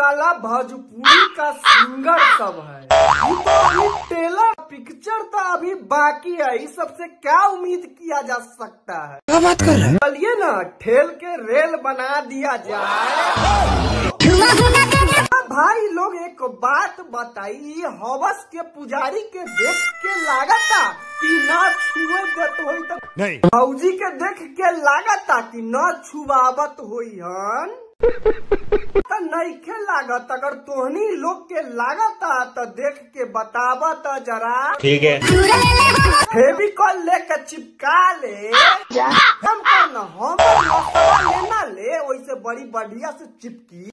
साला भोजपुरी का सिंगर सब है। ये तो अभी ट्रेलर पिक्चर तो अभी बाकी है। इस सबसे क्या उम्मीद किया जा सकता है? क्या बात कर रहे हैं? चलिए ना ठेल के रेल बना दिया जाए। भाई लोग एक बात बताइए, हवस के पुजारी के देख के लागता कि न छुए देत होई तो नहीं, भौजी के देख के लागता कि न छुआवत होई हन तो नहीं के लागत। अगर तोहनी लोग के लागता तो देख के बतावत जरा। ठीक है, फेविकॉल लेके चिपका ले। हम करना हम लेना ले, वैसे बड़ी बढ़िया से चिपकी।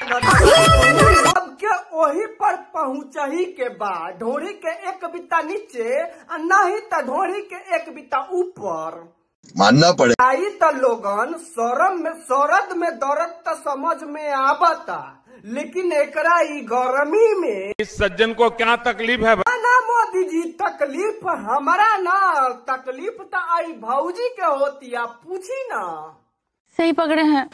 अब के वही पर पहुँचही के बाद ढोरी के एक बिता नीचे नहीं तो ढोरी के एक बिता ऊपर मानना पड़े। आई तो लोगन सरद में दर्द तो समझ में आवता, लेकिन एकरा ई गर्मी में इस सज्जन को क्या तकलीफ है? ना मोदी जी, तकलीफ हमारा ना, तकलीफ तो आई भौजी के होती। आप पूछी ना। सही पकड़े हैं।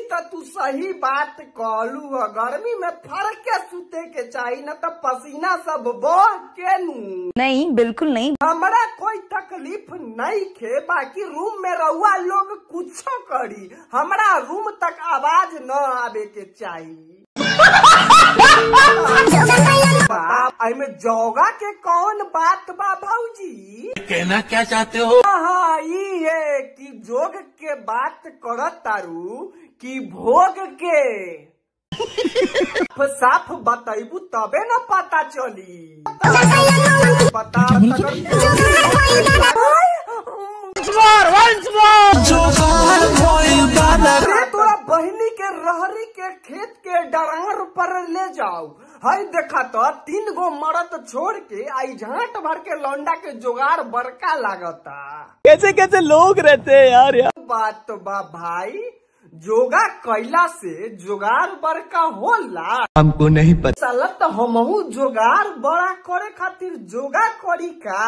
तो तू सही बात कहलू है। गर्मी में फर के सूते के चाहिए न तो पसीना सब बह के नू। नहीं, बिल्कुल नहीं। हमारा कोई तकलीफ नहीं खे, बाकी रूम में रहुआ लोग कुछ करी, हमारा रूम तक आवाज न आवे के चाहिए। में जोगा के कौन बात बा भौजी? कहना क्या चाहते हो? हाँ, ये है कि जोग के बात करत तारू कि भोग के साफ बताइबू तबे न पता चली। बता तोरा बहनी के रहरी के खेत के डरार पर ले जाओ। हई देखा तो 3 गो मरद छोड़ के आई झांट भर के लौंडा के जुगाड़ बड़का लागता। कैसे कैसे लोग रहते हैं यार। बात तो बा भाई, जोगा कैला से जुगाड़ बड़का होला। हमको नहीं पता। साला तो हमहू जुगाड़ बड़ा करे खातिर जोगा करी का।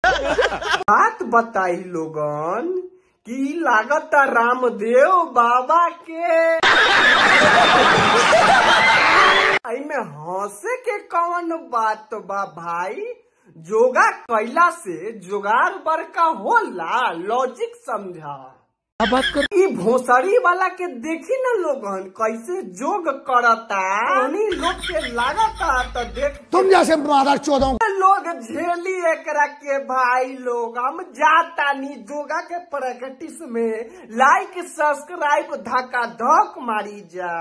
बात बताई लोगन की लागत रामदेव बाबा के में हंसे के कौन बात बा भाई? जोगा कैला से जुगाड़ बड़का होला, लॉजिक समझा। ई भोसड़ी वाला के देखी न लोगन कैसे जोग करता, लोग के लागता तो देख तुम जैसे मारा 14 लोग झेली एकरा के। भाई लोग हम जाता नी जोगा के प्रैक्टिस में। लाइक सब्सक्राइब धक्का धक मारी जा।